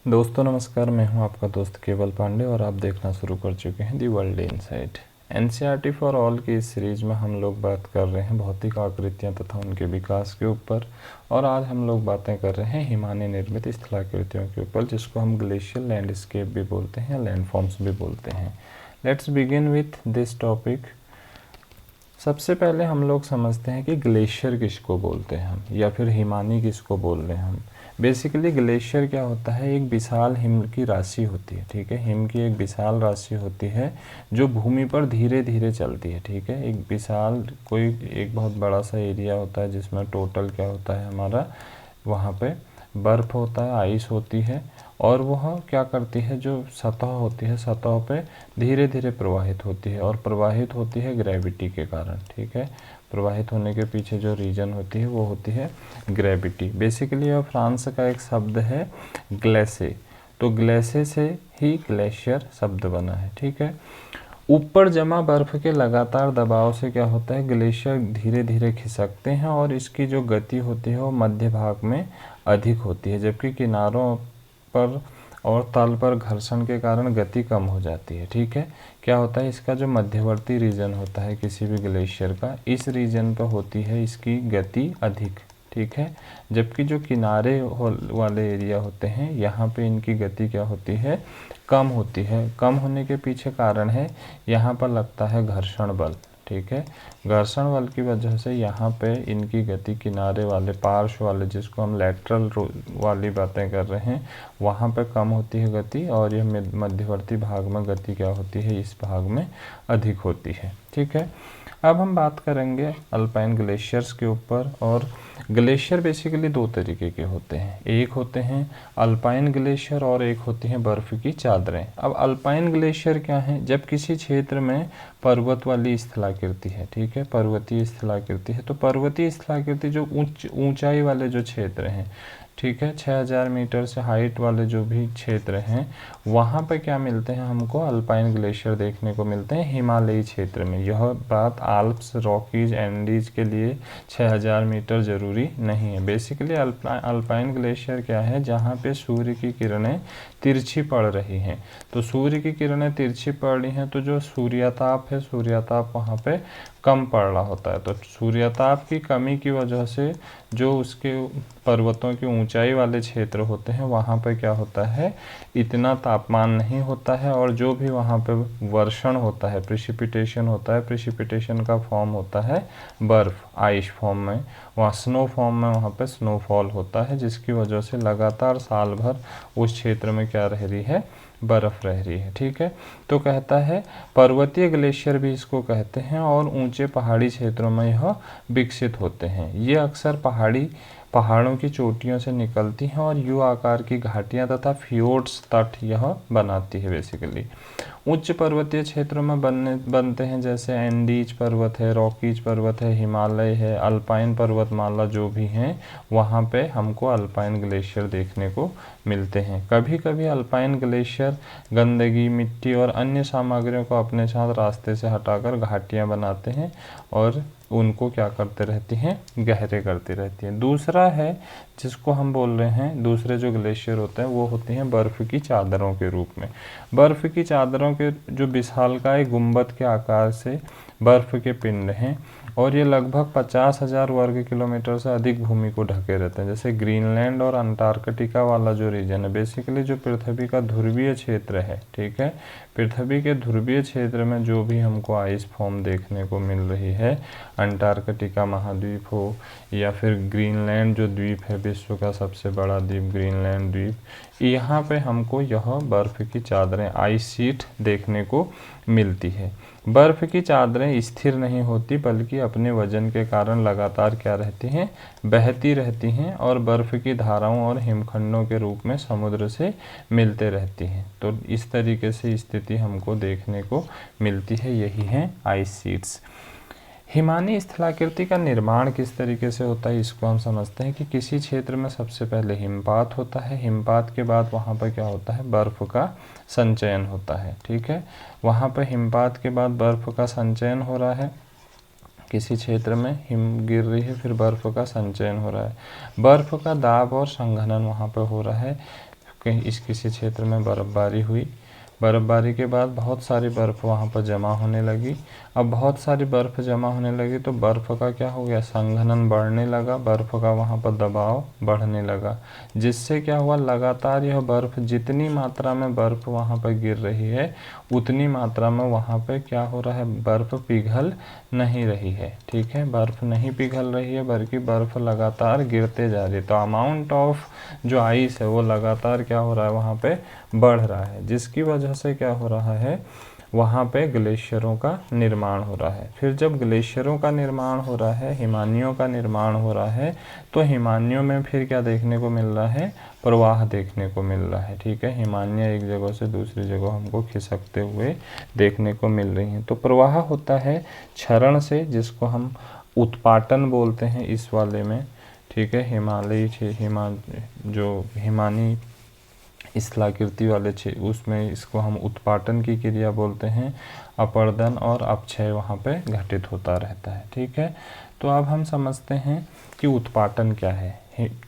दोस्तों नमस्कार, मैं हूं आपका दोस्त केवल पांडे और आप देखना शुरू कर चुके हैं the world insight. NCERT for all की इस सीरीज़ में हम लोग बात कर रहे हैं भौतिक आकृतियां तथा उनके विकास के ऊपर। और आज हम लोग बातें कर रहे हैं हिमानी निर्मित स्थलाकृतियों के ऊपर, जिसको हम ग्लेशियल लैंडस्केप भी बोलते हैं या लैंडफॉर्म्स भी बोलते हैं। Let's begin with this topic. सबसे पहले हम लोग समझते हैं कि ग्लेशियर किसको बोलते हैं हम, या फिर हिमानी किसको बोल रहे हैं हम। बेसिकली ग्लेशियर क्या होता है, एक विशाल हिम की राशि होती है। ठीक है, हिम की एक विशाल राशि होती है जो भूमि पर धीरे धीरे चलती है। ठीक है, एक विशाल कोई एक बहुत बड़ा सा एरिया होता है जिसमें टोटल क्या होता है हमारा, वहाँ पे बर्फ़ होता है, आइस होती है, और वह क्या करती है, जो सतह होती है सतह पे धीरे धीरे प्रवाहित होती है, और प्रवाहित होती है ग्रेविटी के कारण। ठीक है, प्रवाहित होने के पीछे जो रीजन होती है वो होती है ग्रेविटी। बेसिकली यह फ्रांस का एक शब्द है ग्लेसे, तो ग्लेसे से ही ग्लेशियर शब्द बना है। ठीक है, ऊपर जमा बर्फ के लगातार दबाव से क्या होता है, ग्लेशियर धीरे धीरे खिसकते हैं और इसकी जो गति होती है वो मध्य भाग में अधिक होती है, जबकि किनारों पर और तल पर घर्षण के कारण गति कम हो जाती है। ठीक है, क्या होता है, इसका जो मध्यवर्ती रीजन होता है किसी भी ग्लेशियर का, इस रीजन पर होती है इसकी गति अधिक। ठीक है, जबकि जो किनारे वाले एरिया होते हैं यहाँ पे इनकी गति क्या होती है, कम होती है। कम होने के पीछे कारण है, यहाँ पर लगता है घर्षण बल। ठीक है, घर्षण बल की वजह से यहाँ पे इनकी गति किनारे वाले पार्श्व वाले, जिसको हम लेटरल वाली बातें कर रहे हैं, वहाँ पे कम होती है गति, और यह मध्यवर्ती भाग में गति क्या होती है, इस भाग में अधिक होती है। ठीक है, अब हम बात करेंगे अल्पाइन ग्लेशियर्स के ऊपर। और ग्लेशियर बेसिकली दो तरीके के होते हैं, एक होते हैं अल्पाइन ग्लेशियर और एक होती हैं बर्फ़ की चादरें। अब अल्पाइन ग्लेशियर क्या है, जब किसी क्षेत्र में पर्वत वाली स्थलाकृति है, ठीक है, पर्वतीय स्थलाकृति है, तो पर्वतीय स्थलाकृति जो ऊंचाई वाले जो क्षेत्र हैं, ठीक है, 6000 मीटर से हाइट वाले जो भी क्षेत्र हैं, वहाँ पे क्या मिलते हैं हमको, अल्पाइन ग्लेशियर देखने को मिलते हैं हिमालयी क्षेत्र में। यह बात आल्प्स, रॉकीज, एंडीज के लिए 6000 मीटर ज़रूरी नहीं है। बेसिकली अल्पाइन ग्लेशियर क्या है, जहाँ पे सूर्य की किरणें तिरछी पड़ रही हैं। तो सूर्य की किरणें तिरछी पड़ रही हैं तो जो सूर्यताप है, सूर्यताप वहाँ पे कम पड़ रहा होता है। तो सूर्यताप की कमी की वजह से जो उसके पर्वतों की ऊंचाई वाले क्षेत्र होते हैं वहाँ पर क्या होता है, इतना तापमान नहीं होता है, और जो भी वहाँ पे वर्षण होता है, प्रिसिपिटेशन होता है, प्रिसिपिटेशन का फॉर्म होता है बर्फ़, आइस फॉर्म में, वहाँ स्नो फॉर्म में वहाँ पे स्नोफॉल होता है, जिसकी वजह से लगातार साल भर उस क्षेत्र में क्या रह रही है, बर्फ़ रह रही है। ठीक है, तो कहता है पर्वतीय ग्लेशियर भी इसको कहते हैं, और ऊंचे पहाड़ी क्षेत्रों में यह विकसित होते हैं। ये अक्सर पहाड़ों की चोटियों से निकलती हैं और यू आकार की घाटियां तथा फियोर्ड्स तट यह बनाती है। बेसिकली उच्च पर्वतीय क्षेत्रों में बनते हैं, जैसे एंडीज पर्वत है, रॉकीज पर्वत है, हिमालय है, अल्पाइन पर्वतमाला जो भी हैं, वहाँ पे हमको अल्पाइन ग्लेशियर देखने को मिलते हैं। कभी कभी अल्पाइन ग्लेशियर गंदगी, मिट्टी और अन्य सामग्रियों को अपने साथ रास्ते से हटाकर घाटियाँ बनाते हैं और उनको क्या करते रहती हैं, गहरे करती रहती हैं। दूसरा है जिसको हम बोल रहे हैं, दूसरे जो ग्लेशियर होते हैं वो होती हैं बर्फ़ की चादरों के रूप में। बर्फ़ की चादरों के जो विशालकाय गुंबद के आकार से बर्फ़ के पिंड हैं, और ये लगभग 50,000 वर्ग किलोमीटर से अधिक भूमि को ढके रहते हैं। जैसे ग्रीनलैंड और अंटार्कटिका वाला जो रीजन है, बेसिकली जो पृथ्वी का ध्रुवीय क्षेत्र है, ठीक है, पृथ्वी के ध्रुवीय क्षेत्र में जो भी हमको आइस फॉर्म देखने को मिल रही है, अंटार्कटिका महाद्वीप हो या फिर ग्रीनलैंड जो द्वीप है, विश्व का सबसे बड़ा द्वीप ग्रीनलैंड द्वीप, यहाँ पे हमको यह बर्फ़ की चादरें, आइस शीट देखने को मिलती है। बर्फ़ की चादरें स्थिर नहीं होती, बल्कि अपने वजन के कारण लगातार क्या रहती हैं, बहती रहती हैं, और बर्फ़ की धाराओं और हिमखंडों के रूप में समुद्र से मिलते रहती हैं। तो इस तरीके से स्थिति हमको देखने को मिलती है, यही है आइस शीट्स। हिमानी स्थलाकृति का निर्माण किस तरीके से होता है, इसको हम समझते हैं कि किसी क्षेत्र में सबसे पहले हिमपात होता है, हिमपात के बाद वहाँ पर क्या होता है, बर्फ़ का संचयन होता है। ठीक है, वहाँ पर हिमपात के बाद बर्फ़ का संचयन हो रहा है, किसी क्षेत्र में हिम गिर रही है, फिर बर्फ़ का संचयन हो रहा है, बर्फ़ का दाब और संघनन वहाँ पर हो रहा है, कहीं इस किसी क्षेत्र में बर्फ़बारी हुई, बर्फ़बारी के बाद बहुत सारी बर्फ़ वहाँ पर जमा होने लगी। अब बहुत सारी बर्फ़ जमा होने लगी तो बर्फ़ का क्या हो गया, संघनन बढ़ने लगा, बर्फ़ का वहाँ पर दबाव बढ़ने लगा, जिससे क्या हुआ, लगातार यह बर्फ़, जितनी मात्रा में बर्फ़ वहाँ पर गिर रही है उतनी मात्रा में वहाँ पे क्या हो रहा है, बर्फ़ पिघल नहीं रही है। ठीक है, बर्फ़ नहीं पिघल रही है बल्कि बर्फ़ लगातार गिरते जा रही है। तो अमाउंट ऑफ जो आइस है वो लगातार क्या हो रहा है, वहाँ पे बढ़ रहा है, जिसकी वजह से क्या हो रहा है, वहाँ पे ग्लेशियरों का निर्माण हो रहा है। फिर जब ग्लेशियरों का निर्माण हो रहा है, हिमानियों का निर्माण हो रहा है, तो हिमानियों में फिर क्या देखने को मिल रहा है, प्रवाह देखने को मिल रहा है। ठीक है, हिमानियाँ एक जगह से दूसरी जगह हमको खिसकते हुए देखने को मिल रही हैं। तो प्रवाह होता है क्षरण से, जिसको हम उत्पाटन बोलते हैं इस वाले में। ठीक है, जो हिमानी स्थलाकृति वाले उसमें इसको हम उत्पाटन की क्रिया बोलते हैं। अपर्दन और अपक्षय वहाँ पे घटित होता रहता है। ठीक है, तो अब हम समझते हैं कि उत्पाटन क्या है।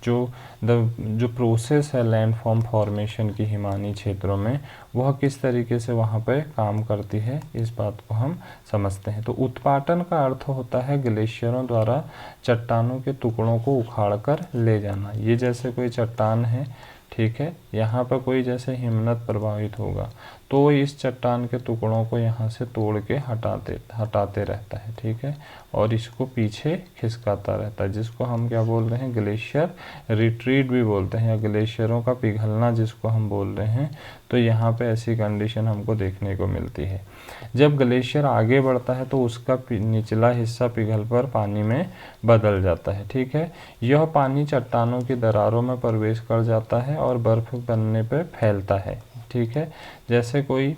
जो प्रोसेस है लैंडफॉर्म फॉर्मेशन की हिमानी क्षेत्रों में, वह किस तरीके से वहाँ पे काम करती है, इस बात को हम समझते हैं। तो उत्पाटन का अर्थ होता है ग्लेशियरों द्वारा चट्टानों के टुकड़ों को उखाड़कर ले जाना। ये जैसे कोई चट्टान है, ठीक है, यहाँ पर कोई जैसे हिमनद प्रभावित होगा तो इस चट्टान के टुकड़ों को यहाँ से तोड़ के हटाते रहता है। ठीक है, और इसको पीछे खिसकाता रहता है, जिसको हम क्या बोल रहे हैं, ग्लेशियर रिट्रीट भी बोलते हैं, या ग्लेशियरों का पिघलना जिसको हम बोल रहे हैं। तो यहाँ पे ऐसी कंडीशन हमको देखने को मिलती है। जब ग्लेशियर आगे बढ़ता है तो उसका निचला हिस्सा पिघल कर पानी में बदल जाता है। ठीक है, यह पानी चट्टानों की दरारों में प्रवेश कर जाता है और बर्फ बनने पर फैलता है। ठीक है, जैसे कोई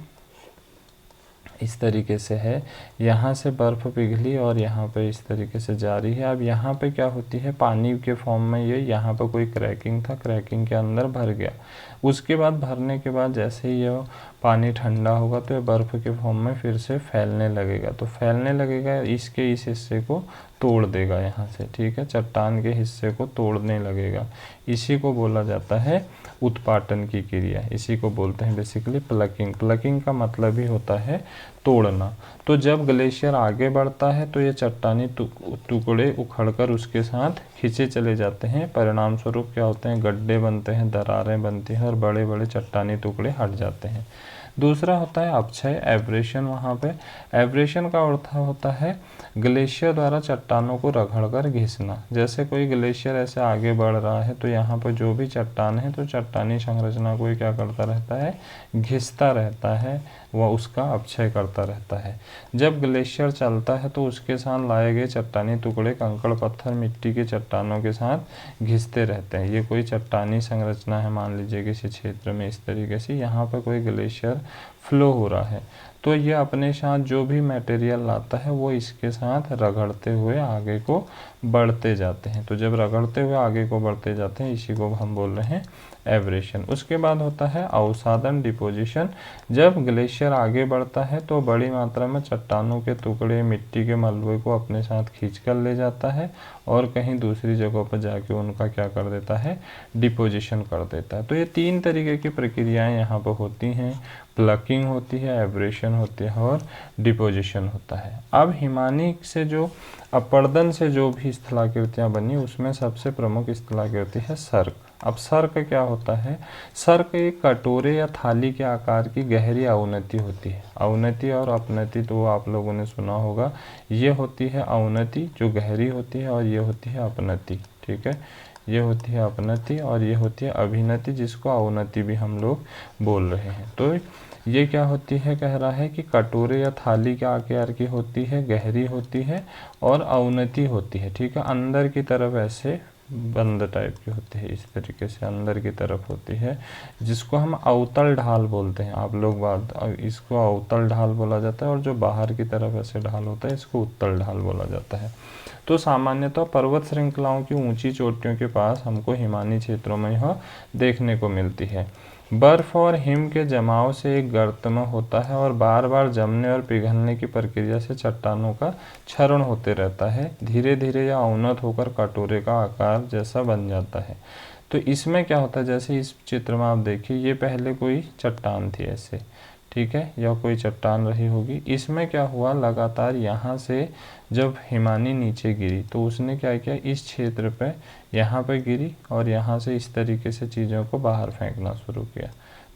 इस तरीके से है, यहाँ से बर्फ़ पिघली और यहाँ पे इस तरीके से जा रही है। अब यहाँ पे क्या होती है, पानी के फॉर्म में ये यहाँ पे कोई क्रैकिंग था, क्रैकिंग के अंदर भर गया। उसके बाद भरने के बाद जैसे ही यह पानी ठंडा होगा तो ये बर्फ़ के फॉर्म में फिर से फैलने लगेगा। तो फैलने लगेगा, इसके इस हिस्से को तोड़ देगा यहाँ से। ठीक है, चट्टान के हिस्से को तोड़ने लगेगा। इसी को बोला जाता है उत्पाटन की क्रिया। इसी को बोलते हैं बेसिकली प्लकिंग। प्लकिंग का मतलब ही होता है तोड़ना। तो जब ग्लेशियर आगे बढ़ता है तो ये चट्टानी टुकड़े उखड़कर उसके साथ खींचे चले जाते हैं। परिणाम स्वरूप क्या होते हैं, गड्ढे बनते हैं, दरारें बनती हैं और बड़े बड़े चट्टानी टुकड़े हट जाते हैं। दूसरा होता है अपक्षय, एब्रेशन। वहाँ पे एब्रेशन का अर्थ होता है ग्लेशियर द्वारा चट्टानों को रगड़कर घिसना। जैसे कोई ग्लेशियर ऐसे आगे बढ़ रहा है तो यहाँ पर जो भी चट्टान है तो चट्टानी संरचना को क्या करता रहता है, घिसता रहता है, वह उसका अपक्षय करता रहता है। जब ग्लेशियर चलता है तो उसके साथ लाए गए चट्टानी टुकड़े कंकड़ पत्थर मिट्टी के चट्टानों के साथ घिसते रहते हैं। ये कोई चट्टानी संरचना है, मान लीजिए किसी क्षेत्र में इस तरीके से यहाँ पर कोई ग्लेशियर फ्लो हो रहा है तो ये अपने साथ जो भी मटेरियल लाता है वो इसके साथ रगड़ते हुए आगे को बढ़ते जाते हैं। तो जब रगड़ते हुए आगे को बढ़ते जाते हैं, इसी को हम बोल रहे हैं एब्रेशन। उसके बाद होता है अवसादन, डिपोजिशन। जब ग्लेशियर आगे बढ़ता है तो बड़ी मात्रा में चट्टानों के टुकड़े, मिट्टी के मलबे को अपने साथ खींच कर ले जाता है और कहीं दूसरी जगहों पर जाके उनका क्या कर देता है, डिपोजिशन कर देता है। तो ये तीन तरीके की प्रक्रियाएं यहाँ पर होती हैं। प्लकिंग होती है, एब्रेशन होती है और डिपोजिशन होता है। अब हिमानी से जो अपर्दन से जो भी स्थलाकृतियाँ बनी उसमें सबसे प्रमुख स्थलाकृति है सर्क। अब सर्क क्या होता है, सर्क एक कटोरे या थाली के आकार की गहरी अवनति होती है। अवनति और अपनति तो आप लोगों ने सुना होगा। ये होती है अवनति जो गहरी होती है और ये होती है अपनति। ठीक है, ये होती है अपनति और ये होती है अभिनति, जिसको अवनति भी हम लोग बोल रहे हैं। तो ये क्या होती है, कह रहा है कि कटोरे या थाली के आकार की होती है, गहरी होती है और अवनति होती है। ठीक है, अंदर की तरफ ऐसे बंद टाइप की होती है, इस तरीके से अंदर की तरफ होती है, जिसको हम अवतल ढाल बोलते हैं। आप लोग बात, इसको अवतल ढाल बोला जाता है और जो बाहर की तरफ ऐसे ढाल होता है इसको उत्तल ढाल बोला जाता है। तो सामान्यतः पर्वत श्रृंखलाओं की ऊंची चोटियों के पास हमको हिमानी क्षेत्रों में यह देखने को मिलती है। बर्फ और हिम के जमाव से एक गर्त में होता है और बार बार जमने और पिघलने की प्रक्रिया से चट्टानों का क्षरण होते रहता है। धीरे धीरे यह अवनत होकर कटोरे का आकार जैसा बन जाता है। तो इसमें क्या होता है, जैसे इस चित्र में आप देखिए, ये पहले कोई चट्टान थी ऐसे, ठीक है, यह कोई चट्टान रही होगी। इसमें क्या हुआ, लगातार यहाँ से जब हिमानी नीचे गिरी तो उसने क्या किया, इस क्षेत्र पे यहाँ पे गिरी और यहाँ से इस तरीके से चीज़ों को बाहर फेंकना शुरू किया।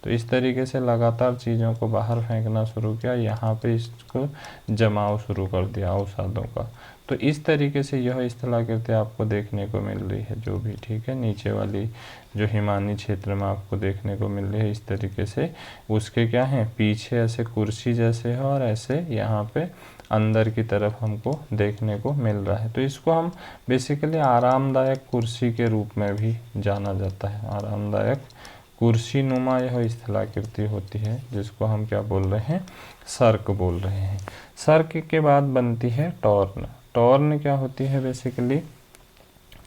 तो इस तरीके से लगातार चीज़ों को बाहर फेंकना शुरू किया, यहाँ पे इसको जमाव शुरू कर दिया अवसादों का। तो इस तरीके से यह स्थलाकृति आपको देखने को मिल रही है जो भी, ठीक है, नीचे वाली जो हिमानी क्षेत्र में आपको देखने को मिल रही है इस तरीके से, उसके क्या हैं, पीछे ऐसे कुर्सी जैसे है और ऐसे यहाँ पे अंदर की तरफ हमको देखने को मिल रहा है। तो इसको हम बेसिकली आरामदायक कुर्सी के रूप में भी जाना जाता है। आरामदायक कुर्सी नुमा यह स्थलाकृति होती है जिसको हम क्या बोल रहे हैं, सर्क बोल रहे हैं। सर्क के बाद बनती है टॉर्न। टॉर्न क्या होती है, बेसिकली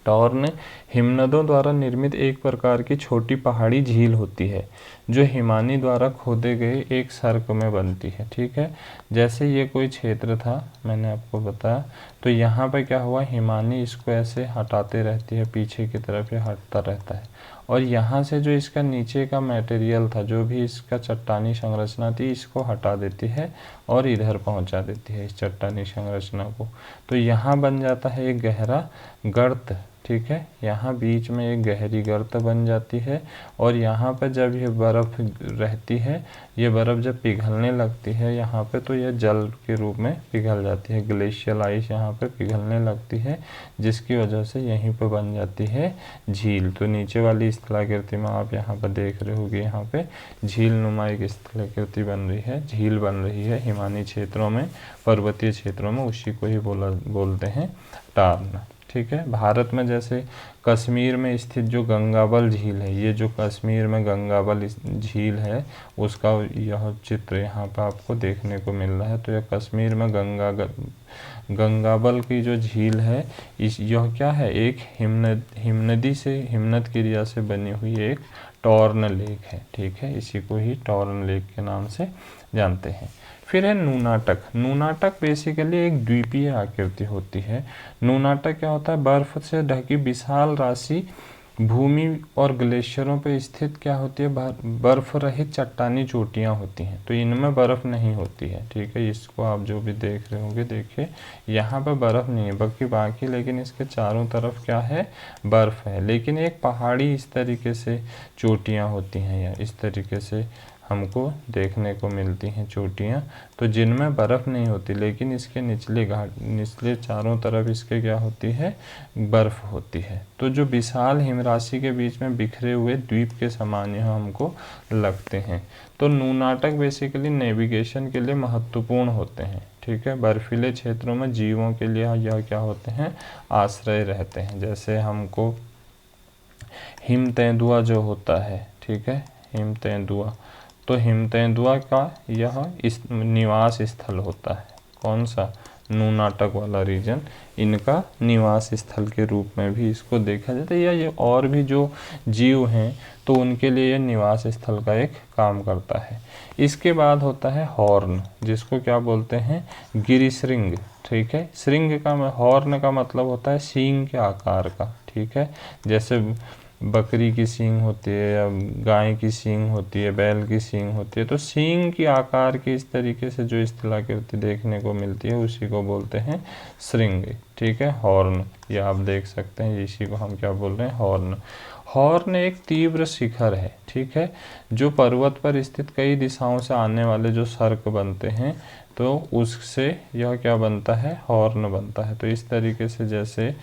टॉर्न हिमनदों द्वारा निर्मित एक प्रकार की छोटी पहाड़ी झील होती है जो हिमानी द्वारा खोदे गए एक सर्क में बनती है, ठीक है। जैसे ये कोई क्षेत्र था, मैंने आपको बताया, तो यहाँ पे क्या हुआ, हिमानी इसको ऐसे हटाते रहती है, पीछे की तरफ ये हटता रहता है और यहाँ से जो इसका नीचे का मटेरियल था, जो भी इसका चट्टानी संरचना थी, इसको हटा देती है और इधर पहुँचा देती है इस चट्टानी संरचना को। तो यहाँ बन जाता है एक गहरा गर्त, ठीक है, यहाँ बीच में एक गहरी गर्त बन जाती है और यहाँ पर जब ये बर्फ़ रहती है, ये बर्फ़ जब पिघलने लगती है यहाँ पे, तो यह जल के रूप में पिघल जाती है, ग्लेशियल आइस यहाँ पे पिघलने लगती है, जिसकी वजह से यहीं पर बन जाती है झील। तो नीचे वाली स्थलाकृति में आप यहाँ पर देख रहे होगे, यहाँ पे झील नुमा एक स्थलाकृति बन रही है, झील बन रही है हिमानी क्षेत्रों में, पर्वतीय क्षेत्रों में, उसी को ही बोलते हैं टार्न, ठीक है। भारत में जैसे कश्मीर में स्थित जो गंगाबल झील है, ये जो कश्मीर में गंगाबल झील है उसका यह चित्र यहाँ पर आपको देखने को मिल रहा है। तो यह कश्मीर में गंगाबल की जो झील है, यह क्या है, एक हिमनदी से, हिमनद क्रिया से बनी हुई एक टॉर्न लेक है, ठीक है, इसी को ही टॉर्न लेक के नाम से जानते हैं। फिर है नूनाटक। नूनाटक बेसिकली एक द्वीपीय आकृति होती है। नूनाटक क्या होता है, बर्फ से ढकी विशाल राशि भूमि और ग्लेशियरों पर स्थित क्या होती है, बर्फ रहित चट्टानी चोटियाँ होती हैं। तो इनमें बर्फ़ नहीं होती है, ठीक है, इसको आप जो भी देख रहे होंगे, देखिए यहाँ पर बर्फ़ नहीं है, बाकी लेकिन इसके चारों तरफ क्या है, बर्फ़ है, लेकिन एक पहाड़ी इस तरीके से चोटियाँ होती हैं, या इस तरीके से हमको देखने को मिलती हैं चोटियाँ, तो जिनमें बर्फ़ नहीं होती, लेकिन इसके निचले चारों तरफ इसके क्या होती है, बर्फ़ होती है। तो जो विशाल हिमराशि के बीच में बिखरे हुए द्वीप के समान यह हमको लगते हैं। तो नूनाटक बेसिकली नेविगेशन के लिए महत्वपूर्ण होते हैं, ठीक है। बर्फीले क्षेत्रों में जीवों के लिए यह क्या होते हैं, आश्रय रहते हैं। जैसे हमको हिम तेंदुआ जो होता है, ठीक है, हिम तेंदुआ, तो हिम तेंदुआ का यह इस निवास स्थल होता है, कौन सा, नूनाटक वाला रीजन, इनका निवास स्थल के रूप में भी इसको देखा जाता है, या ये और भी जो जीव हैं तो उनके लिए ये निवास स्थल का एक काम करता है। इसके बाद होता है हॉर्न, जिसको क्या बोलते हैं, गिरिशृंग, ठीक है। श्रृंग का, हॉर्न का मतलब होता है सींग के आकार का, ठीक है, जैसे बकरी की सींग होती है या गाय की सींग होती है, बैल की सींग होती है, तो सींग की आकार की इस तरीके से जो स्थलाकृति देखने को मिलती है उसी को बोलते हैं श्रृंग, ठीक है। हॉर्न, ये आप देख सकते हैं, इसी को हम क्या बोल रहे हैं, हॉर्न। हॉर्न एक तीव्र शिखर है, ठीक है, जो पर्वत पर स्थित कई दिशाओं से आने वाले जो सर्क बनते हैं, तो उससे यह क्या बनता है, हॉर्न बनता है। तो इस तरीके से जैसे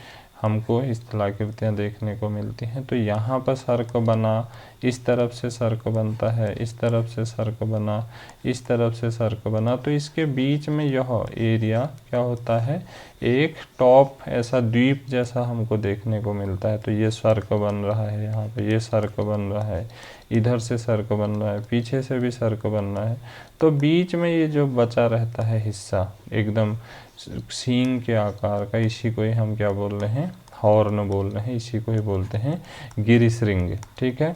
हमको स्थलाकृतियाँ देखने को मिलती हैं, तो यहाँ पर सर्क बना, इस तरफ से सर्क बनता है, इस तरफ से सर्क बना, इस तरफ से सर्क बना, तो इसके बीच में यह एरिया क्या होता है, एक टॉप ऐसा द्वीप जैसा हमको देखने को मिलता है। तो ये सर्क बन रहा है, यहाँ पे ये सर्क बन रहा है, इधर से सर्क बन रहा है, पीछे से भी सर्क बन रहा है, तो बीच में ये जो बचा रहता है हिस्सा एकदम सींग के आकार का, इसी को ही हम क्या बोल रहे हैं, हॉर्न बोल रहे हैं, इसी को ही बोलते हैं गिरिशृंग, ठीक है।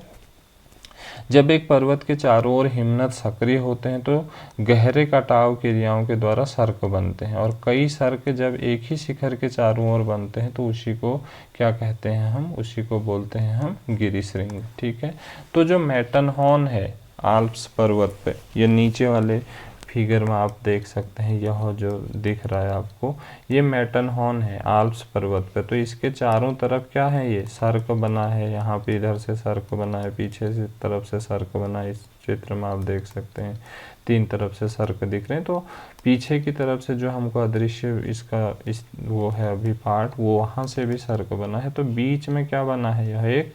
जब एक पर्वत के चारों ओर हिमनद सक्रिय होते हैं तो गहरे कटाव क्रियाओं के द्वारा सर्क बनते हैं, और कई सर्क जब एक ही शिखर के चारों ओर बनते हैं तो उसी को क्या कहते हैं हम, उसी को बोलते हैं हम गिरिशृंग। ठीक है, तो जो मैटरहॉर्न है आल्प्स पर्वत पे, ये नीचे वाले फिगर में आप देख सकते हैं, यह जो दिख रहा है आपको, ये मैटरहॉर्न है आल्प्स पर्वत पे। तो इसके चारों तरफ क्या है, ये सर्क बना है, यहाँ पे इधर से सर्क बना है, पीछे से तरफ से सर्क बना है। इस चित्र में आप देख सकते हैं 3 तरफ से सर्क दिख रहे हैं। तो पीछे की तरफ से जो हमको अदृश्य इसका वो है अभी पार्ट, वो वहाँ से भी सर्क बना है। तो बीच में क्या बना है, यह एक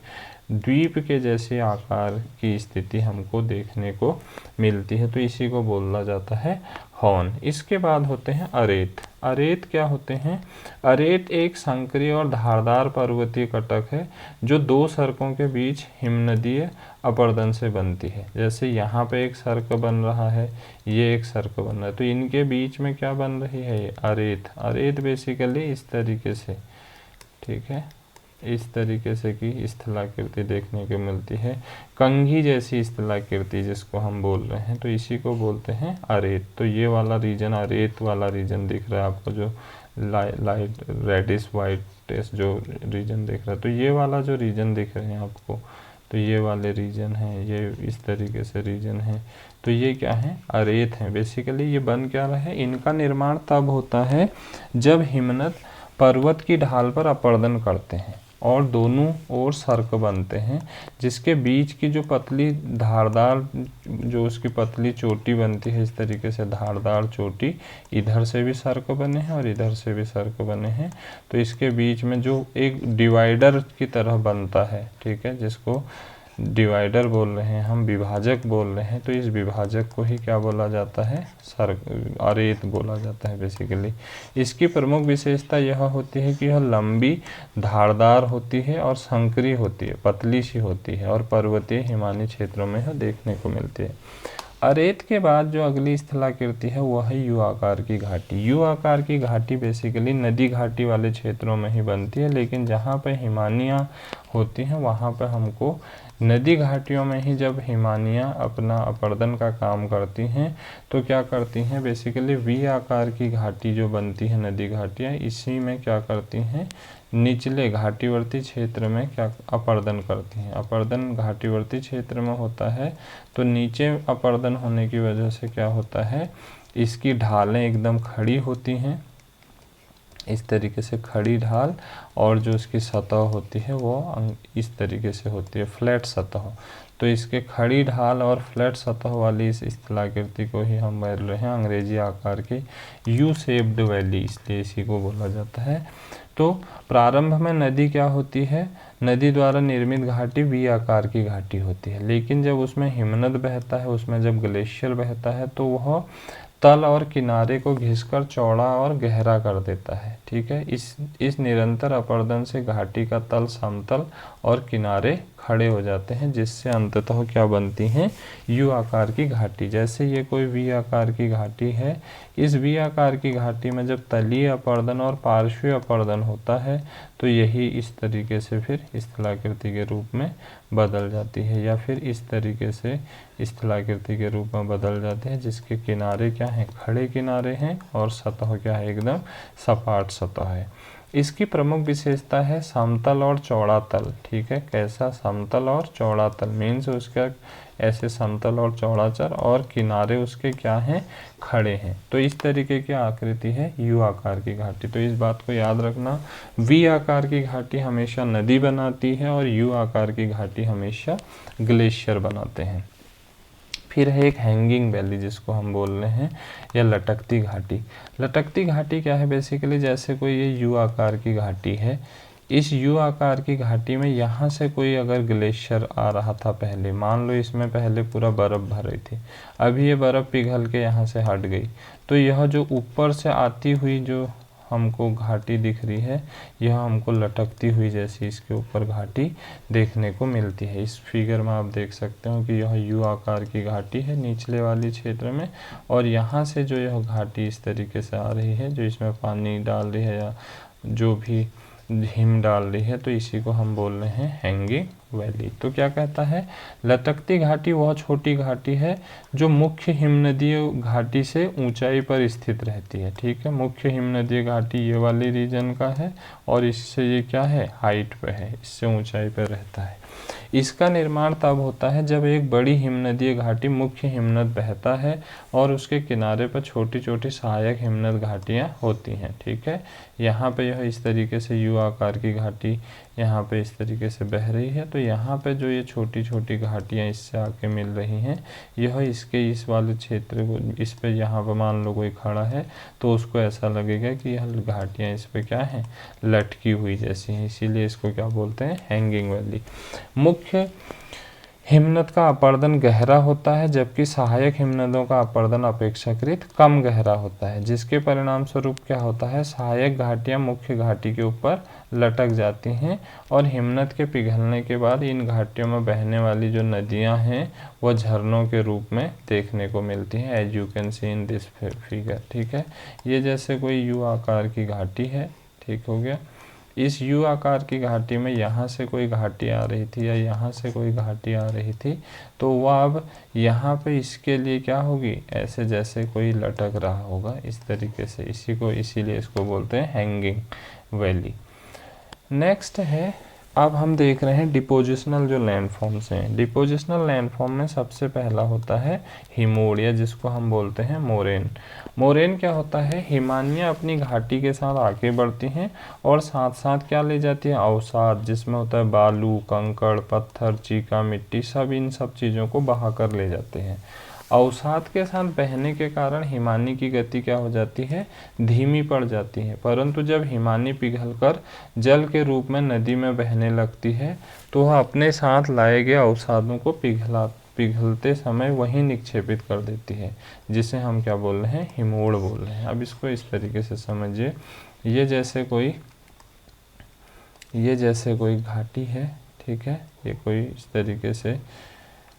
द्वीप के जैसे आकार की स्थिति हमको देखने को मिलती है, तो इसी को बोला जाता है हॉर्न। इसके बाद होते हैं अरेत। अरेत क्या होते हैं, अरेत एक संकरीय और धारदार पर्वतीय कटक है जो 2 सर्कों के बीच हिमनदीय अपरदन से बनती है। जैसे यहाँ पे एक सर्क बन रहा है, ये एक सर्क बन रहा है, तो इनके बीच में क्या बन रही है, ये अरेत। अरेत बेसिकली इस तरीके से, ठीक है, इस तरीके से की स्थलाकृति देखने को मिलती है, कंघी जैसी स्थलाकृति जिसको हम बोल रहे हैं, तो इसी को बोलते हैं अरेत। तो ये वाला रीजन अरेत वाला रीजन दिख रहा है आपको, जो लाइट रेडिश वाइट जो रीजन दिख रहा है, तो ये वाला जो रीजन दिख रहे हैं आपको, तो ये वाले रीजन हैं, ये इस तरीके से रीजन है, तो ये क्या है, अरेत हैं। बेसिकली ये बन क्या रहा है, इनका निर्माण तब होता है जब हिमनद पर्वत की ढाल पर अपर्दन करते हैं और दोनों ओर सर्क बनते हैं, जिसके बीच की जो पतली धारदार, जो उसकी पतली चोटी बनती है, इस तरीके से धारदार चोटी, इधर से भी सर्क बने हैं और इधर से भी सर्क बने हैं। तो इसके बीच में जो एक डिवाइडर की तरह बनता है, ठीक है, जिसको डिवाइडर बोल रहे हैं हम, विभाजक बोल रहे हैं, तो इस विभाजक को ही क्या बोला जाता है, अरेत बोला जाता है बेसिकली। इसकी प्रमुख विशेषता यह होती है कि यह लंबी धारदार होती है और संकरी होती है, पतली सी होती है, और पर्वतीय हिमानी क्षेत्रों में यह देखने को मिलती है। अरेत के बाद जो अगली स्थलाकृति है वह है यू आकार की घाटी। यू आकार की घाटी बेसिकली नदी घाटी वाले क्षेत्रों में ही बनती है, लेकिन जहाँ पर हिमानियाँ होती हैं वहाँ पर हमको नदी घाटियों में ही, जब हिमानियाँ अपना अपर्दन का काम करती हैं तो क्या करती हैं, बेसिकली वी आकार की घाटी जो बनती है नदी घाटियाँ, इसी में क्या करती हैं, निचले घाटीवर्ती क्षेत्र में क्या अपर्दन करती हैं। अपर्दन घाटीवर्ती क्षेत्र में होता है, तो नीचे अपर्दन होने की वजह से क्या होता है, इसकी ढालें एकदम खड़ी होती हैं, इस तरीके से खड़ी ढाल, और जो इसकी सतह होती है वो इस तरीके से होती है, फ्लैट सतह। तो इसके खड़ी ढाल और फ्लैट सतह वाली इस स्थलाकृति को ही हम बोल रहे हैं अंग्रेजी आकार के यू शेप्ड वैली, इसलिए इसी को बोला जाता है। तो प्रारंभ में नदी क्या होती है, नदी द्वारा निर्मित घाटी वी आकार की घाटी होती है, लेकिन जब उसमें हिमनद बहता है, उसमें जब ग्लेशियर बहता है, तो वह तल और किनारे को घिसकर चौड़ा और गहरा कर देता है। ठीक है, इस निरंतर अपर्दन से घाटी का तल समतल और किनारे खड़े हो जाते हैं, जिससे अंततः क्या बनती हैं, यू आकार की घाटी। जैसे ये कोई वी आकार की घाटी है, इस वी आकार की घाटी में जब तलीय अपर्दन और पार्श्वीय अपर्दन होता है तो यही इस तरीके से फिर स्थलाकृति के रूप में बदल जाती है, या फिर इस तरीके से स्थलाकृति के रूप में बदल जाते हैं, जिसके किनारे क्या हैं, खड़े किनारे हैं, और सतह क्या है, एकदम सपाट सतह है। इसकी प्रमुख विशेषता है समतल और चौड़ा तल। ठीक है, कैसा, समतल और चौड़ा तल, मीन्स उसका ऐसे समतल और चौड़ा चर, और किनारे उसके क्या हैं, खड़े हैं। तो इस तरीके की आकृति है यू आकार की घाटी। तो इस बात को याद रखना, वी आकार की घाटी हमेशा नदी बनाती है और यू आकार की घाटी हमेशा ग्लेशियर बनाते हैं। फिर है एक हैंगिंग वैली जिसको हम बोल रहे हैं, या लटकती घाटी। लटकती घाटी क्या है, बेसिकली जैसे कोई ये यू आकार की घाटी है, इस यू आकार की घाटी में यहाँ से कोई अगर ग्लेशियर आ रहा था पहले, मान लो इसमें पहले पूरा बर्फ़ भर रही थी, अभी ये बर्फ़ पिघल के यहाँ से हट गई, तो यह जो ऊपर से आती हुई जो हमको घाटी दिख रही है, यह हमको लटकती हुई जैसी इसके ऊपर घाटी देखने को मिलती है। इस फिगर में आप देख सकते हो कि यह यू आकार की घाटी है निचले वाली क्षेत्र में, और यहाँ से जो यह घाटी इस तरीके से आ रही है, जो इसमें पानी डाल रही है या जो भी हिम डाल रही है, तो इसी को हम बोल रहे हैं हैंगिंग वैली। तो क्या कहता है, लटकती घाटी वह छोटी घाटी है जो मुख्य हिमनदीय घाटी से ऊंचाई पर स्थित रहती है। ठीक है, मुख्य हिमनदीय घाटी ये वाली रीजन का है और इससे ये क्या है, हाइट पे है, इससे ऊंचाई पर रहता है। इसका निर्माण तब होता है जब एक बड़ी हिमनदीय घाटी मुख्य हिमनद बहता है और उसके किनारे पर छोटी छोटी सहायक हिमनद घाटियां होती हैं। ठीक है, यहाँ पे यह इस तरीके से यू आकार की घाटी यहाँ पे इस तरीके से बह रही है, तो यहाँ पे जो ये छोटी छोटी घाटियाँ इससे आके मिल रही हैं, यह इसके इस वाले क्षेत्र को, इस पे यहाँ पर मान लो कोई खड़ा है तो उसको ऐसा लगेगा कि यह घाटियाँ इस पे क्या हैं, लटकी हुई जैसी हैं, इसीलिए इसको क्या बोलते हैं, हैंगिंग वैली। मुख्य हिमनद का अपर्दन गहरा होता है जबकि सहायक हिमनदों का अपर्दन अपेक्षाकृत कम गहरा होता है, जिसके परिणाम स्वरूप क्या होता है, सहायक घाटियां मुख्य घाटी के ऊपर लटक जाती हैं और हिमनद के पिघलने के बाद इन घाटियों में बहने वाली जो नदियां हैं वह झरनों के रूप में देखने को मिलती हैं, as you can see in this figure. ठीक है, ये जैसे कोई यू आकार की घाटी है, ठीक हो गया। इस यू आकार की घाटी में यहाँ से कोई घाटी आ रही थी या यहाँ से कोई घाटी आ रही थी, तो वह अब यहाँ पे इसके लिए क्या होगी, ऐसे जैसे कोई लटक रहा होगा इस तरीके से, इसीलिए इसको बोलते हैं हैंगिंग वैली। नेक्स्ट है, अब हम देख रहे हैं डिपोजिशनल जो लैंडफॉर्म्स हैं। डिपोजिशनल लैंडफॉर्म में सबसे पहला होता है हिमोड, या जिसको हम बोलते हैं मोरेन। मोरेन क्या होता है, हिमानियाँ अपनी घाटी के साथ आगे बढ़ती हैं और साथ साथ क्या ले जाती है, अवसाद, जिसमें होता है बालू, कंकड़, पत्थर, चीका, मिट्टी, सब इन सब चीज़ों को बहा कर ले जाते हैं। अवसाद के साथ बहने के कारण हिमानी की गति क्या हो जाती है, धीमी पड़ जाती है, परंतु जब हिमानी पिघलकर जल के रूप में नदी में बहने लगती है तो वह अपने साथ लाए गए अवसादों को पिघलते समय वहीं निक्षेपित कर देती है, जिसे हम क्या बोल रहे हैं, हिमोड़ बोल रहे हैं। अब इसको इस तरीके से समझिए, ये जैसे कोई घाटी है, ठीक है, ये कोई इस तरीके से,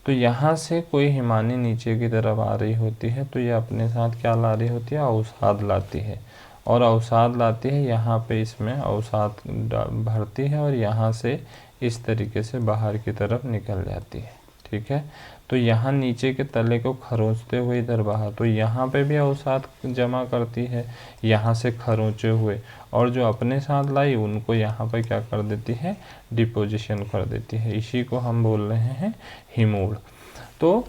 तो यहाँ से कोई हिमानी नीचे की तरफ आ रही होती है तो ये अपने साथ क्या ला रही होती है, अवसाद लाती है, और अवसाद लाती है, यहाँ पे इसमें अवसाद भरती है और यहाँ से इस तरीके से बाहर की तरफ निकल जाती है। ठीक है, तो यहाँ नीचे के तले को खरोंचते हुए इधर बाहर, तो यहाँ पे भी अवसाद जमा करती है यहाँ से खरोंचे हुए, और जो अपने साथ लाई उनको यहाँ पे क्या कर देती है, डिपोजिशन कर देती है। इसी को हम बोल रहे हैं हिमोड़। तो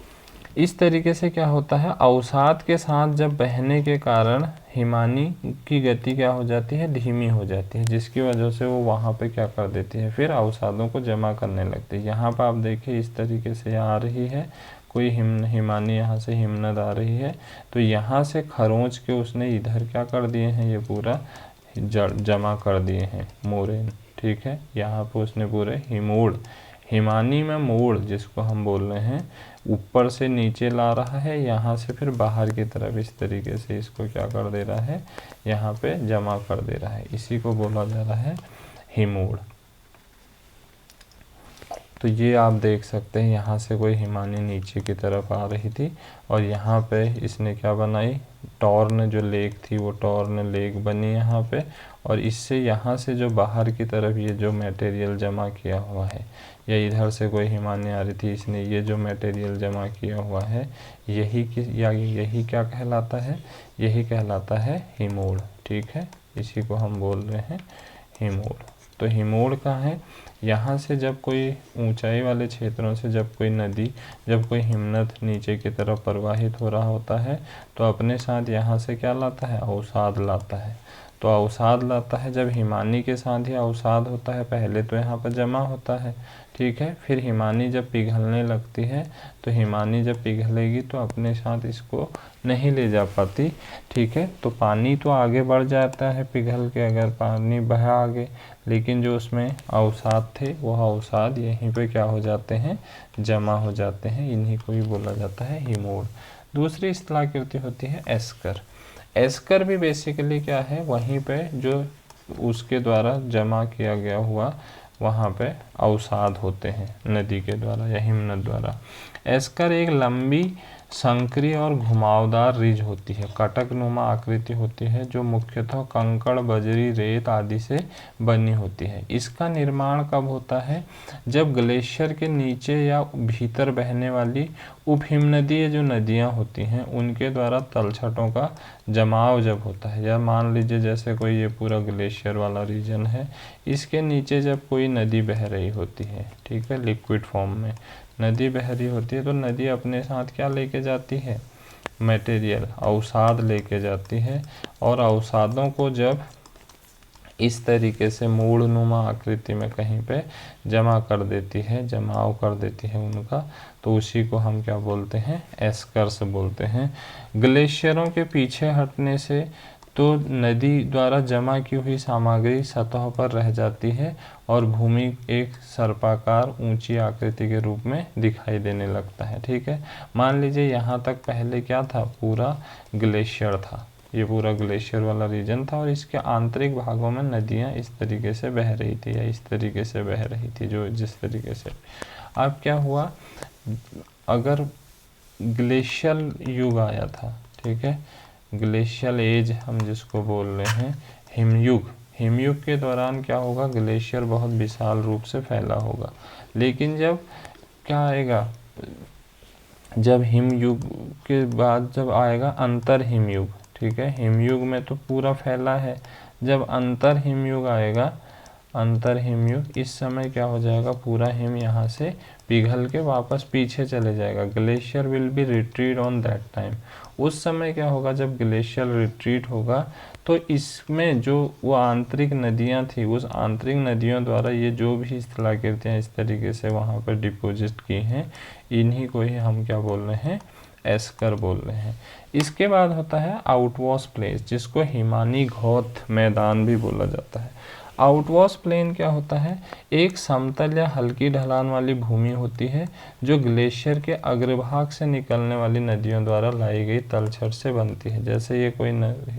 इस तरीके से क्या होता है, अवसाद के साथ जब बहने के कारण हिमानी की गति क्या हो जाती है, धीमी हो जाती है, जिसकी वजह से वो वहाँ पे क्या कर देती है, फिर अवसादों को जमा करने लगती है। यहाँ पर आप देखिए इस तरीके से आ रही है कोई हिमानी, यहाँ से हिमनद आ रही है, तो यहाँ से खरोंच के उसने इधर क्या कर दिए हैं, ये पूरा जमा कर दिए हैं मोरेन। ठीक है, यहाँ पर उसने पूरे हिमोड़, हिमानी में मोड़ जिसको हम बोल रहे हैं, ऊपर से नीचे ला रहा है, यहाँ से फिर बाहर की तरफ इस तरीके से इसको क्या कर दे रहा है, यहाँ पे जमा कर दे रहा है, इसी को बोला जा रहा है हिमोड़। तो ये आप देख सकते हैं यहाँ से कोई हिमानी नीचे की तरफ आ रही थी और यहाँ पे इसने क्या बनाई, टॉर्न जो लेक थी वो टॉर्न लेक बनी यहाँ पे, और इससे यहाँ से जो बाहर की तरफ ये जो मटेरियल जमा किया हुआ है, या इधर से कोई हिमानी आ रही थी, इसने ये जो मटेरियल जमा किया हुआ है यही क्या कहलाता है, यही कहलाता है हिमोड़। ठीक है, इसी को हम बोल रहे हैं हिमोड़। तो हिमोड़ कहाँ है, यहाँ से जब कोई ऊंचाई वाले क्षेत्रों से जब कोई नदी, जब कोई हिमनद नीचे की तरफ प्रवाहित हो रहा होता है तो अपने साथ यहाँ से क्या लाता है, अवसाद लाता है। तो अवसाद लाता है, जब हिमानी के साथ ही अवसाद होता है, पहले तो यहाँ पर जमा होता है, ठीक है, फिर हिमानी जब पिघलने लगती है तो हिमानी जब पिघलेगी तो अपने साथ इसको नहीं ले जा पाती। ठीक है, तो पानी तो आगे बढ़ जाता है पिघल के, अगर पानी बहा आगे, लेकिन जो उसमें अवसाद थे वह अवसाद यहीं पे क्या हो जाते हैं, जमा हो जाते हैं, इन्हीं को ही बोला जाता है हिमोड़। दूसरी स्थलाकृति होती है एस्कर। एस्कर भी बेसिकली क्या है, वहीं पे जो उसके द्वारा जमा किया गया हुआ वहाँ पे अवसाद होते हैं नदी के द्वारा या हिमनद द्वारा। एस्कर एक लंबी संकरी और घुमावदार रिज होती है, कटक नुमा आकृति होती है, जो मुख्यतः कंकड़, बजरी, रेत आदि से बनी होती है। इसका निर्माण कब होता है? जब ग्लेशियर के नीचे या भीतर बहने वाली उपहिमनदीय जो नदियाँ होती हैं उनके द्वारा तलछटों का जमाव जब होता है, या मान लीजिए जैसे कोई ये पूरा ग्लेशियर वाला रीजन है, इसके नीचे जब कोई नदी बह रही होती है, ठीक है, लिक्विड फॉर्म में नदी बह रही होती है, तो नदी अपने साथ क्या लेके जाती है? मटेरियल, अवसाद लेके जाती है, और अवसादों को जब इस तरीके से मूढ़नुमा आकृति में कहीं पे जमा कर देती है, जमाव कर देती है उनका, तो उसी को हम क्या बोलते हैं? एस्कर्स बोलते हैं। ग्लेशियरों के पीछे हटने से तो नदी द्वारा जमा की हुई सामग्री सतह पर रह जाती है और भूमि एक सर्पाकार ऊंची आकृति के रूप में दिखाई देने लगता है, ठीक है। मान लीजिए यहाँ तक पहले क्या था? पूरा ग्लेशियर था, ये पूरा ग्लेशियर वाला रीजन था, और इसके आंतरिक भागों में नदियाँ इस तरीके से बह रही थी, या इस तरीके से बह रही थी, जो जिस तरीके से। अब क्या हुआ? अगर ग्लेशियल युग आया था, ठीक है, ग्लेशियल एज हम जिसको बोल रहे हैं, हिमयुग, हिमयुग के दौरान क्या होगा? ग्लेशियर बहुत विशाल रूप से फैला होगा। लेकिन जब क्या आएगा? जब हिमयुग के बाद जब आएगा अंतर हिमयुग, ठीक है, हिमयुग में तो पूरा फैला है, जब अंतर हिमयुग आएगा, अंतर हिमयुग, इस समय क्या हो जाएगा? पूरा हिम यहाँ से पिघल के वापस पीछे चले जाएगा। Glacier will be retreat on that time. उस समय क्या होगा? जब ग्लेशियर रिट्रीट होगा तो इसमें जो वो आंतरिक नदियाँ थी, उस आंतरिक नदियों द्वारा ये जो भी स्थलाकृतियाँ इस तरीके से वहाँ पर डिपोजिट की हैं, इन्हीं को ही हम क्या बोल रहे हैं? एस्कर बोल रहे हैं। इसके बाद होता है आउटवॉश प्लेस, जिसको हिमानी घौत मैदान भी बोला जाता है। आउटवॉश प्लेन क्या होता है? एक समतल या हल्की ढलान वाली भूमि होती है जो ग्लेशियर के अग्रभाग से निकलने वाली नदियों द्वारा लाई गई तलछट से बनती है। जैसे ये कोई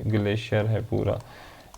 ग्लेशियर है, पूरा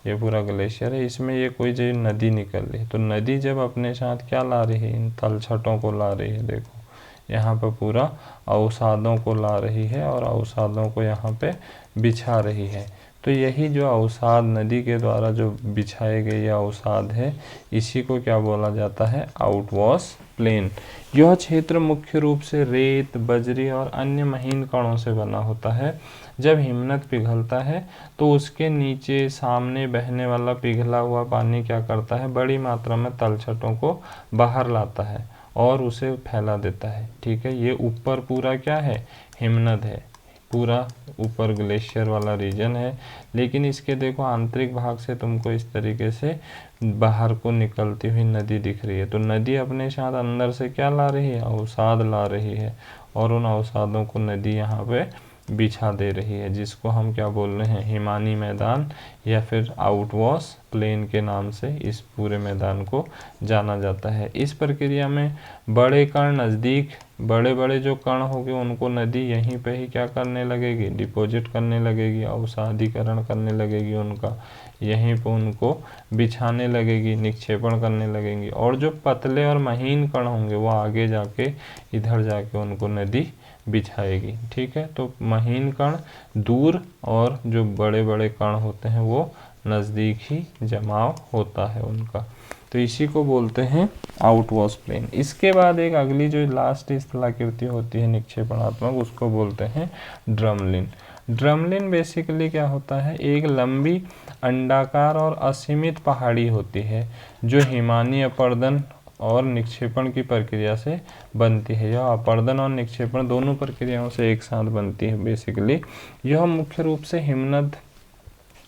ये पूरा ग्लेशियर है, इसमें ये कोई जो नदी निकल रही है, तो नदी जब अपने साथ क्या ला रही है? इन तलछटों को ला रही है। देखो यहाँ पर पूरा अवसादों को ला रही है और अवसादों को यहाँ पे बिछा रही है। तो यही जो अवसाद नदी के द्वारा जो बिछाए गए अवसाद है, इसी को क्या बोला जाता है? Outwash plain. यह क्षेत्र मुख्य रूप से रेत, बजरी और अन्य महीन कणों से बना होता है। जब हिमनद पिघलता है तो उसके नीचे सामने बहने वाला पिघला हुआ पानी क्या करता है? बड़ी मात्रा में तलछटों को बाहर लाता है और उसे फैला देता है, ठीक है। ये ऊपर पूरा क्या है? हिमनद है, पूरा ऊपर ग्लेशियर वाला रीजन है, लेकिन इसके देखो आंतरिक भाग से तुमको इस तरीके से बाहर को निकलती हुई नदी दिख रही है। तो नदी अपने साथ अंदर से क्या ला रही है? अवसाद ला रही है, और उन अवसादों को नदी यहाँ पे बिछा दे रही है, जिसको हम क्या बोल रहे हैं? हिमानी मैदान या फिर आउटवॉश प्लेन के नाम से इस पूरे मैदान को जाना जाता है। इस प्रक्रिया में बड़े कण नज़दीक, बड़े बड़े जो कण होंगे उनको नदी यहीं पे ही क्या करने लगेगी? डिपॉजिट करने लगेगी, अवसादीकरण करने लगेगी उनका, यहीं पे उनको बिछाने लगेगी, निक्षेपण करने लगेंगी। और जो पतले और महीन कण होंगे वो आगे जाके इधर जाके उनको नदी बिछाएगी, ठीक है। तो महीन कण दूर और जो बड़े बड़े कण होते हैं वो नज़दीक ही जमाव होता है उनका। तो इसी को बोलते हैं आउटवॉश प्लेन। इसके बाद एक अगली जो लास्ट स्थलाकृति होती है निक्षेपणात्मक, उसको बोलते हैं ड्रमलिन। ड्रमलिन बेसिकली क्या होता है? एक लंबी अंडाकार और असीमित पहाड़ी होती है जो हिमानी अपर्दन और निक्षेपण की प्रक्रिया से बनती है। यह अपर्दन और निक्षेपण दोनों प्रक्रियाओं से एक साथ बनती है बेसिकली। यह मुख्य रूप से हिमनद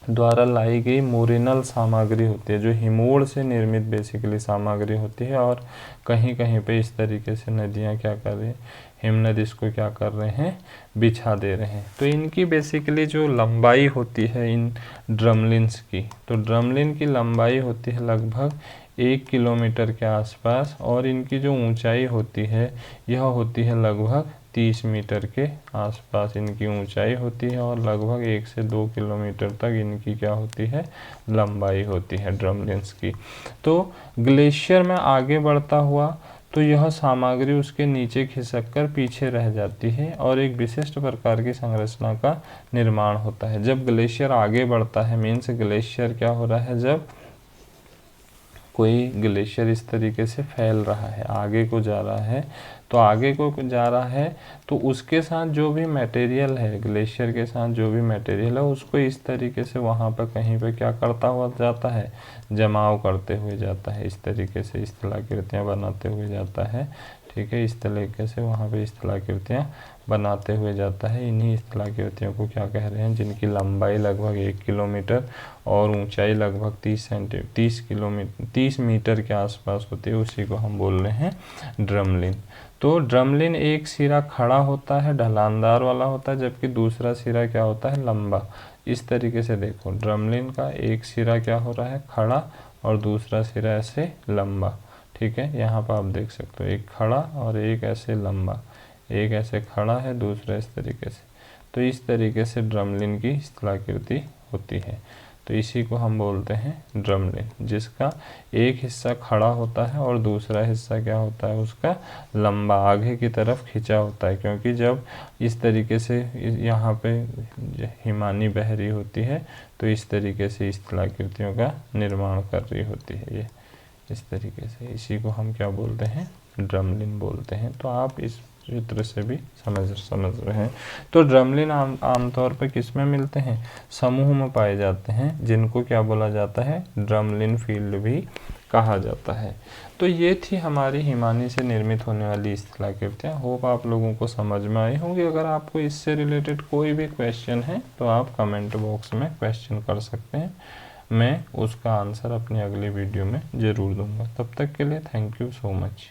द्वारा लाई गई मोरिनल सामग्री होती है, जो हिमोड़ से निर्मित बेसिकली सामग्री होती है। और कहीं कहीं पे इस तरीके से नदियाँ क्या कर रही हैं? हिमनद इसको क्या कर रहे हैं? बिछा दे रहे हैं। तो इनकी बेसिकली जो लंबाई होती है इन ड्रमलिन्स की, तो ड्रमलिन की लंबाई होती है लगभग 1 किलोमीटर के आसपास, और इनकी जो ऊंचाई होती है यह होती है लगभग 30 मीटर के आसपास इनकी ऊंचाई होती है, और लगभग 1 से 2 किलोमीटर तक इनकी क्या होती है? लंबाई होती है ड्रमलिन्स की। तो ग्लेशियर में आगे बढ़ता हुआ तो यह सामग्री उसके नीचे खिसक कर पीछे रह जाती है और एक विशिष्ट प्रकार की संरचना का निर्माण होता है। जब ग्लेशियर आगे बढ़ता है, मीन्स ग्लेशियर क्या हो रहा है, जब कोई ग्लेशियर इस तरीके से फैल रहा है, आगे को जा रहा है, तो आगे को जा रहा है तो उसके साथ जो भी मटेरियल है, ग्लेशियर के साथ जो भी मटेरियल है, उसको इस तरीके से वहाँ पर कहीं पे क्या करता हुआ जाता है, जमाव करते हुए जाता है, इस तरीके से स्थलाकृतियाँ बनाते हुए जाता है। ठीक है, इस तरीके से वहाँ पे स्थलाकृतियाँ बनाते हुए जाता है। इन्हीं स्थलाकृतियों को क्या कह रहे हैं, जिनकी लंबाई लगभग 1 किलोमीटर और ऊंचाई लगभग 30 मीटर के आसपास होती है, उसी को हम बोल रहे हैं ड्रमलिन। तो ड्रमलिन एक सिरा खड़ा होता है, ढलानदार वाला होता है, जबकि दूसरा सिरा क्या होता है, लंबा। इस तरीके से देखो, ड्रमलिन का एक सिरा क्या हो रहा है, खड़ा, और दूसरा सिरा ऐसे लंबा। ठीक है, यहाँ पर आप देख सकते हो, एक खड़ा और एक ऐसे लंबा, एक ऐसे खड़ा है, दूसरा इस तरीके से। तो इस तरीके से ड्रमलिन की स्थलाकृति होती है। तो इसी को हम बोलते हैं ड्रमलिन, जिसका एक हिस्सा खड़ा होता है और दूसरा हिस्सा क्या होता है, उसका लंबा, आगे की तरफ खिंचा होता है। क्योंकि जब इस तरीके से यहाँ पे हिमानी बह रही होती है तो इस तरीके से स्थलाकृतियों का निर्माण कर रही होती है ये, इस तरीके से। इसी को हम क्या बोलते हैं, ड्रमलिन बोलते हैं। तो आप इस चित्र से भी समझ रहे हैं। तो ड्रमलिन आमतौर पर किस में मिलते हैं, समूह में पाए जाते हैं, जिनको क्या बोला जाता है, ड्रमलिन फील्ड भी कहा जाता है। तो ये थी हमारी हिमानी से निर्मित होने वाली स्थलाकृतियाँ। होप आप लोगों को समझ में आई होंगी। अगर आपको इससे रिलेटेड कोई भी क्वेश्चन है तो आप कमेंट बॉक्स में क्वेश्चन कर सकते हैं, मैं उसका आंसर अपनी अगली वीडियो में ज़रूर दूंगा। तब तक के लिए थैंक यू सो मच।